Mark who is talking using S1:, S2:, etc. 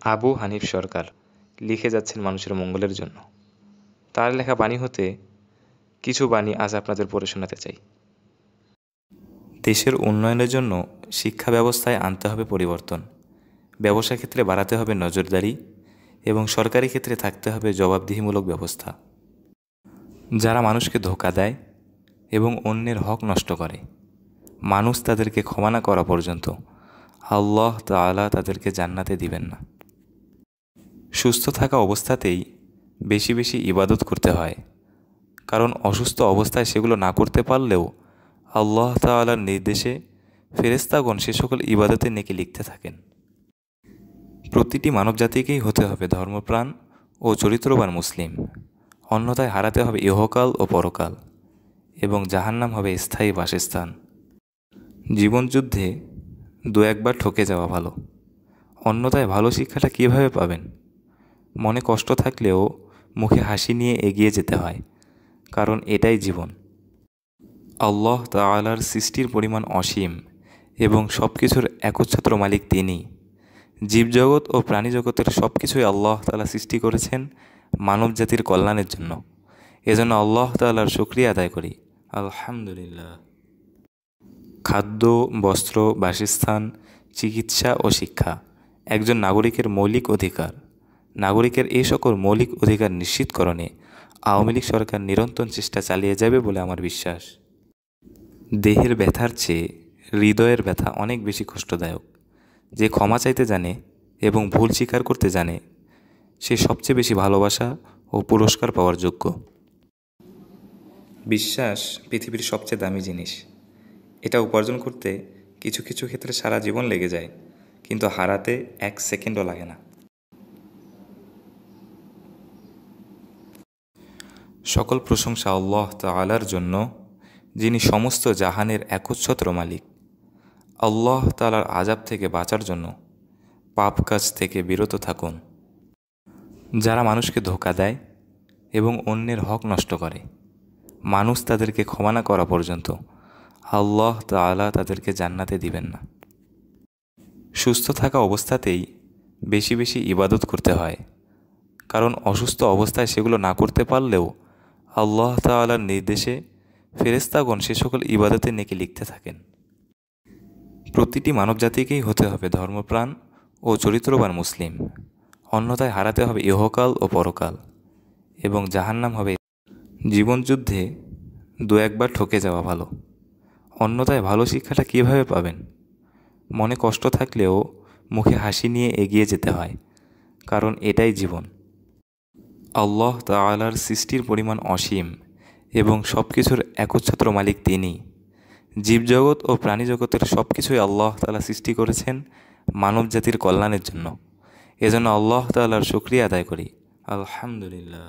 S1: আবু হানিফ সরকার লিখে যাচ্ছেন মানুষের মঙ্গলের জন্য। তার লেখা বাণী হতে কিছু বাণী আজ আপনাদের পড়ে শোনাতে চাই। দেশের উন্নয়নের জন্য শিক্ষা ব্যবস্থায় আনতে হবে পরিবর্তন, ব্যবসা ক্ষেত্রে বাড়াতে হবে নজরদারি এবং সরকারি ক্ষেত্রে থাকতে হবে জবাবদিহিমূলক ব্যবস্থা। যারা মানুষকে ধোঁকা দেয় এবং অন্যের হক নষ্ট করে, মানুষ তাদেরকে ক্ষমা না করা পর্যন্ত আল্লাহ তাআলা তাদেরকে জান্নাতে দিবেন না। সুস্থ থাকা অবস্থাতেই বেশি বেশি ইবাদত করতে হয়, কারণ অসুস্থ অবস্থায় সেগুলো না করতে পারলেও আল্লাহ তাআলার নির্দেশে ফেরেশতাগণ সে সকল ইবাদতের নেকি লিখতে থাকেন। প্রতিটি মানবজাতিকেই হতে হবে ধর্মপ্রাণ ও চরিত্রবান মুসলিম, অন্যথায় হারাতে হবে ইহকাল ও পরকাল এবং জাহান্নাম হবে স্থায়ী বাসস্থান। জীবনযুদ্ধে দু একবার ঠকে যাওয়া ভালো, অন্যথায় ভালো শিক্ষাটা কীভাবে পাবেন? মনে কষ্ট থাকলেও মুখে হাসি নিয়ে এগিয়ে যেতে হয়, কারণ এটাই জীবন। আল্লাহ তাআলার সৃষ্টির পরিমাণ অসীম এবং সব কিছুর একচ্ছত্র মালিক তিনি। জীবজগৎ ও প্রাণীজগতের সব কিছুই আল্লাহ তাআলা সৃষ্টি করেছেন মানব জাতির কল্যাণের জন্য। এজন্য আল্লাহ তাআলার শুকরিয়া আদায় করি, আলহামদুলিল্লাহ। খাদ্য, বস্ত্র, বাসস্থান, চিকিৎসা ও শিক্ষা একজন নাগরিকের মৌলিক অধিকার। নাগরিকের এই সকল মৌলিক অধিকার নিশ্চিতকরণে আওয়ামী লীগ সরকার নিরন্তর চেষ্টা চালিয়ে যাবে বলে আমার বিশ্বাস। দেহের ব্যথার চেয়ে হৃদয়ের ব্যথা অনেক বেশি কষ্টদায়ক। যে ক্ষমা চাইতে জানে এবং ভুল স্বীকার করতে জানে, সে সবচেয়ে বেশি ভালোবাসা ও পুরস্কার পাওয়ার যোগ্য। বিশ্বাস পৃথিবীর সবচেয়ে দামি জিনিস। এটা উপার্জন করতে কিছু কিছু ক্ষেত্রে সারা জীবন লেগে যায়, কিন্তু হারাতে 1 সেকেন্ডও লাগে না। সকল প্রশংসা আল্লাহ তাআলার জন্য, যিনি সমস্ত জাহানের একচ্ছত্র মালিক। আল্লাহ তাআলার আযাব থেকে বাঁচার জন্য পাপ কাজ থেকে বিরত থাকুন। যারা মানুষকে ধোঁকা দেয় এবং অন্যের হক নষ্ট করে, মানুষ তাদেরকে ক্ষমা না করা পর্যন্ত আল্লাহ তাআলা তাদেরকে জান্নাতে দিবেন না। সুস্থ থাকা অবস্থাতেই বেশি বেশি ইবাদত করতে হয়, কারণ অসুস্থ অবস্থায় সেগুলো না করতে পারলেও আল্লাহ তাআলার নির্দেশে ফেরেশতাগণ সে সকল ইবাদতের নেকি লিখতে থাকেন। প্রতিটি মানবজাতিকেই হতে হবে ধর্মপ্রাণ ও চরিত্রবান মুসলিম, অন্যথায় হারাতে হবে ইহকাল ও পরকাল এবং জাহান্নাম হবে। জীবনযুদ্ধে দু একবার ঠকে যাওয়া ভালো, অন্যথায় ভালো শিক্ষাটা কীভাবে পাবেন? মনে কষ্ট থাকলেও মুখে হাসি নিয়ে এগিয়ে যেতে হয়, কারণ এটাই জীবন। আল্লাহ তাআলার সৃষ্টির পরিমাণ অসীম এবং সব কিছুর একচ্ছত্র মালিক তিনি। জীবজগৎ ও প্রাণীজগতের সব কিছুই আল্লাহ তাআলা সৃষ্টি করেছেন মানব জাতির কল্যাণের জন্য। এজন্য আল্লাহ তাআলার শুকরিয়া আদায় করি, আলহামদুলিল্লাহ।